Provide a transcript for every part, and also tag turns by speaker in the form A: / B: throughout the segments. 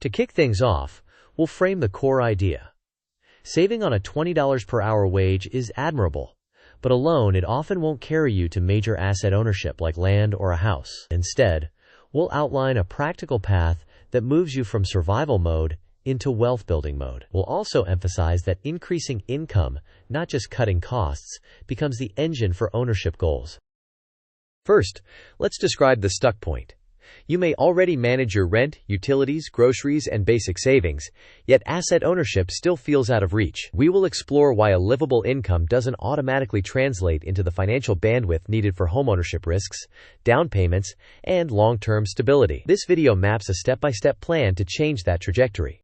A: To kick things off, we'll frame the core idea. Saving on a $20 per hour wage is admirable, but alone it often won't carry you to major asset ownership like land or a house. Instead, we'll outline a practical path that moves you from survival mode into wealth building mode. We'll also emphasize that increasing income, not just cutting costs, becomes the engine for ownership goals. First, let's describe the stuck point. You may already manage your rent, utilities, groceries, and basic savings, yet asset ownership still feels out of reach. We will explore why a livable income doesn't automatically translate into the financial bandwidth needed for homeownership risks, down payments, and long-term stability. This video maps a step-by-step plan to change that trajectory.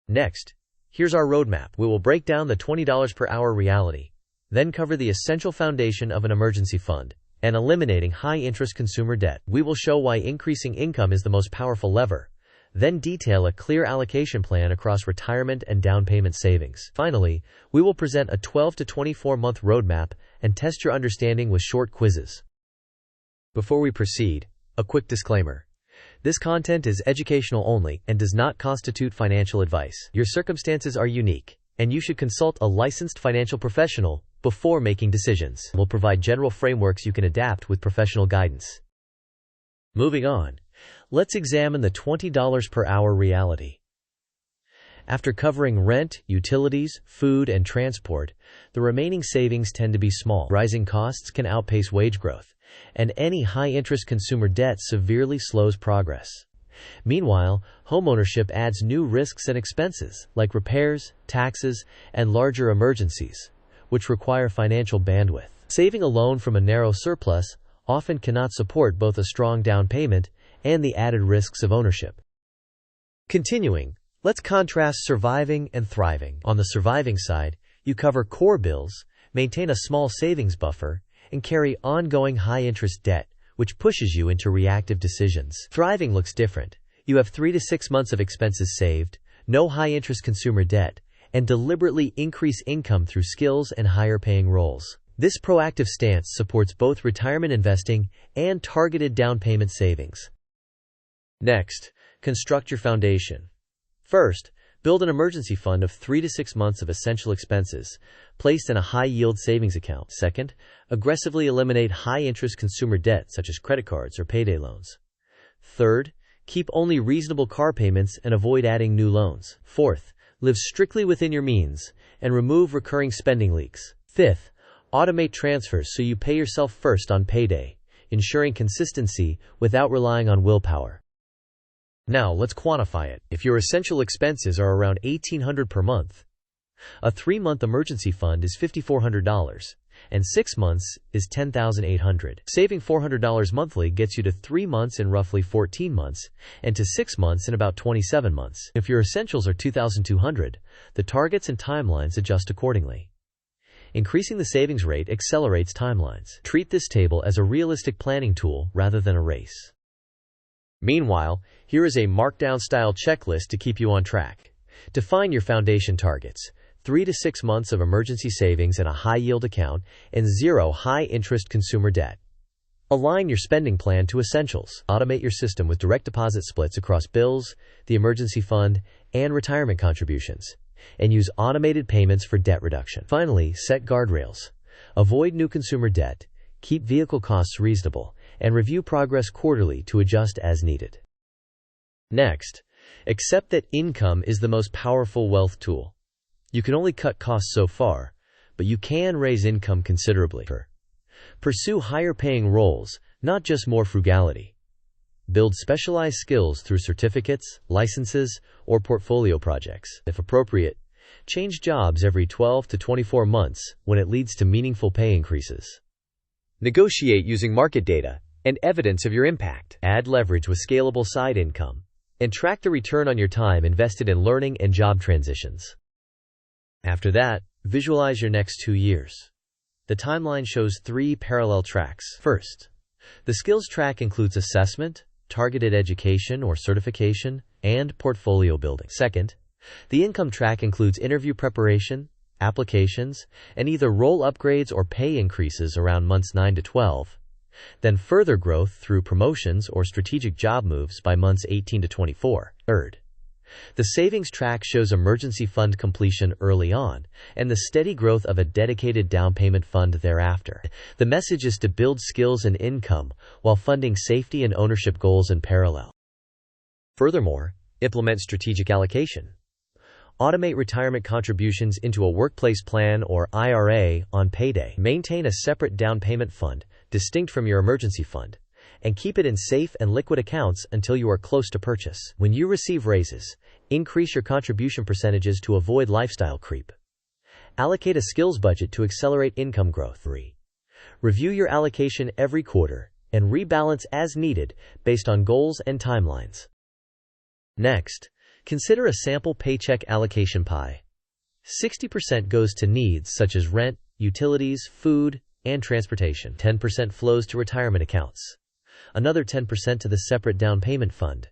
A: Next, here's our roadmap. We will break down the $20 per hour reality, then cover the essential foundation of an emergency fund, and eliminating high-interest consumer debt. We will show why increasing income is the most powerful lever, then detail a clear allocation plan across retirement and down payment savings. Finally, we will present a 12 to 24-month roadmap and test your understanding with short quizzes. Before we proceed, a quick disclaimer. This content is educational only and does not constitute financial advice. Your circumstances are unique, and you should consult a licensed financial professional before making decisions. We'll provide general frameworks you can adapt with professional guidance. Moving on, let's examine the $20 per hour reality. After covering rent, utilities, food, and transport, the remaining savings tend to be small. Rising costs can outpace wage growth, and any high-interest consumer debt severely slows progress. Meanwhile, homeownership adds new risks and expenses, like repairs, taxes, and larger emergencies, which require financial bandwidth. Saving alone from a narrow surplus often cannot support both a strong down payment and the added risks of ownership. Continuing, let's contrast surviving and thriving. On the surviving side, you cover core bills, maintain a small savings buffer, and carry ongoing high-interest debt, which pushes you into reactive decisions. Thriving looks different. You have 3 to 6 months of expenses saved, no high-interest consumer debt, and deliberately increase income through skills and higher-paying roles. This proactive stance supports both retirement investing and targeted down payment savings. Next, construct your foundation. First, build an emergency fund of 3 to 6 months of essential expenses, placed in a high-yield savings account. Second, aggressively eliminate high-interest consumer debt such as credit cards or payday loans. Third, keep only reasonable car payments and avoid adding new loans. Fourth, live strictly within your means and remove recurring spending leaks. Fifth, automate transfers so you pay yourself first on payday, ensuring consistency without relying on willpower. Now, let's quantify it. If your essential expenses are around $1,800 per month, a 3-month emergency fund is $5,400, and 6 months is $10,800. Saving $400 monthly gets you to 3 months in roughly 14 months, and to 6 months in about 27 months. If your essentials are $2,200, the targets and timelines adjust accordingly. Increasing the savings rate accelerates timelines. Treat this table as a realistic planning tool rather than a race. Meanwhile, here is a markdown-style checklist to keep you on track. Define your foundation targets: 3 to 6 months of emergency savings in a high-yield account, and 0 high-interest consumer debt. Align your spending plan to essentials. Automate your system with direct deposit splits across bills, the emergency fund, and retirement contributions, and use automated payments for debt reduction. Finally, set guardrails. Avoid new consumer debt, keep vehicle costs reasonable, and review progress quarterly to adjust as needed. Next, accept that income is the most powerful wealth tool. You can only cut costs so far, but you can raise income considerably. Pursue higher-paying roles, not just more frugality. Build specialized skills through certificates, licenses, or portfolio projects. If appropriate, change jobs every 12 to 24 months when it leads to meaningful pay increases. Negotiate using market data and evidence of your impact. Add leverage with scalable side income, and track the return on your time invested in learning and job transitions. After that, visualize your next 2 years. The timeline shows 3 parallel tracks. First, the skills track includes assessment, targeted education or certification, and portfolio building. Second, the income track includes interview preparation, applications, and either role upgrades or pay increases around months 9 to 12. Then further growth through promotions or strategic job moves by months 18 to 24. Third, The savings track shows emergency fund completion early on, and the steady growth of a dedicated down payment fund thereafter. The message is to build skills and income while funding safety and ownership goals in parallel. Furthermore, implement strategic allocation. Automate retirement contributions into a workplace plan or IRA on payday. Maintain a separate down payment fund, distinct from your emergency fund, and keep it in safe and liquid accounts until you are close to purchase. When you receive raises, increase your contribution percentages to avoid lifestyle creep. Allocate a skills budget to accelerate income growth. 3. Review your allocation every quarter and rebalance as needed based on goals and timelines. Next, consider a sample paycheck allocation pie. 60% goes to needs such as rent, utilities, food, and transportation. 10% flows to retirement accounts. Another 10% to the separate down payment fund.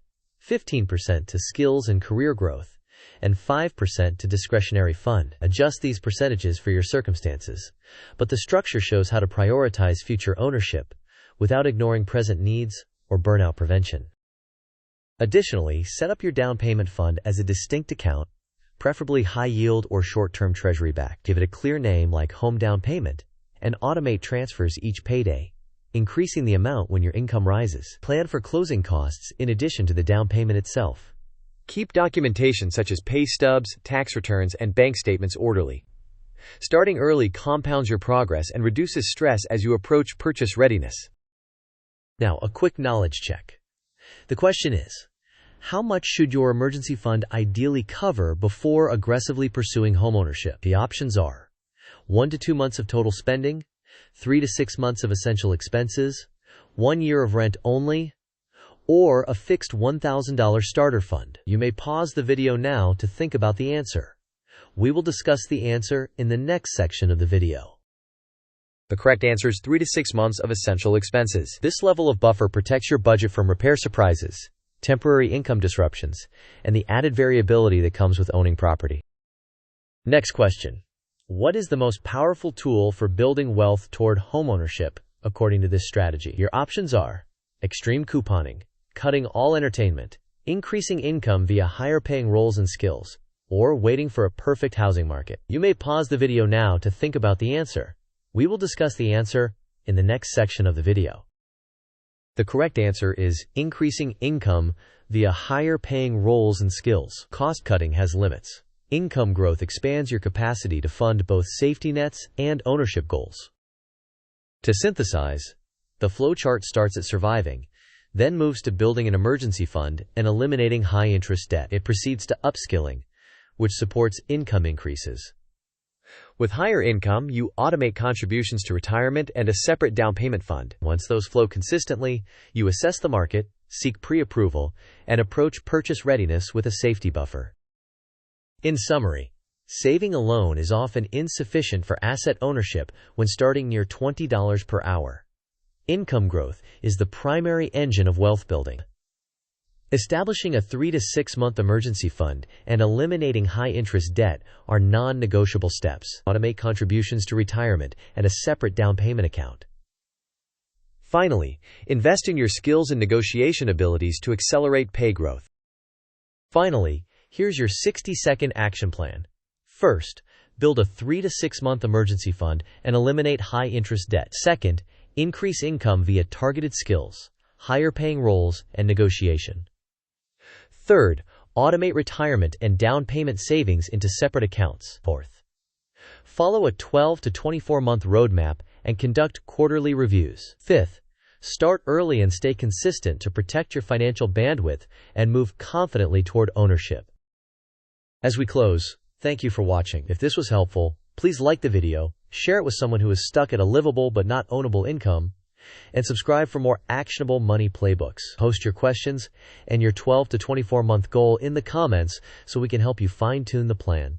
A: 15% to skills and career growth. And 5% to discretionary fund. Adjust these percentages for your circumstances, but the structure shows how to prioritize future ownership without ignoring present needs or burnout prevention. Additionally, set up your down payment fund as a distinct account, preferably high yield or short-term treasury backed. Give it a clear name like home down payment, and automate transfers each payday, increasing the amount when your income rises. Plan for closing costs in addition to the down payment itself. Keep documentation such as pay stubs, tax returns, and bank statements orderly. Starting early compounds your progress and reduces stress as you approach purchase readiness. Now, a quick knowledge check. The question is, how much should your emergency fund ideally cover before aggressively pursuing homeownership? The options are 1 to 2 months of total spending, 3 to 6 months of essential expenses, 1 year of rent only, or a fixed $1,000 starter fund. You may pause the video now to think about the answer. We will discuss the answer in the next section of the video. The correct answer is 3 to 6 months of essential expenses. This level of buffer protects your budget from repair surprises, temporary income disruptions, and the added variability that comes with owning property. Next question. What is the most powerful tool for building wealth toward homeownership, according to this strategy? Your options are extreme couponing, cutting all entertainment, increasing income via higher paying roles and skills, or waiting for a perfect housing market. You may pause the video now to think about the answer. We will discuss the answer in the next section of the video. The correct answer is increasing income via higher paying roles and skills. Cost cutting has limits. Income growth expands your capacity to fund both safety nets and ownership goals. To synthesize, the flowchart starts at surviving, then moves to building an emergency fund and eliminating high-interest debt. It proceeds to upskilling, which supports income increases. With higher income, you automate contributions to retirement and a separate down payment fund. Once those flow consistently, you assess the market, seek pre-approval, and approach purchase readiness with a safety buffer. In summary, saving alone is often insufficient for asset ownership when starting near $20 per hour. Income growth is the primary engine of wealth building. Establishing a 3 to 6 month emergency fund and eliminating high-interest debt are non-negotiable steps. Automate contributions to retirement and a separate down payment account. Finally, invest in your skills and negotiation abilities to accelerate pay growth. Finally, here's your 60-second action plan. First, build a 3 to 6 month emergency fund and eliminate high-interest debt. Second, increase income via targeted skills, higher paying roles, and negotiation. Third, automate retirement and down payment savings into separate accounts. Fourth, follow a 12 to 24-month roadmap and conduct quarterly reviews. Fifth, start early and stay consistent to protect your financial bandwidth and move confidently toward ownership. As we close, thank you for watching. If this was helpful, please like the video, share it with someone who is stuck at a livable but not ownable income, and subscribe for more actionable money playbooks. Post your questions and your 12 to 24 month goal in the comments so we can help you fine-tune the plan.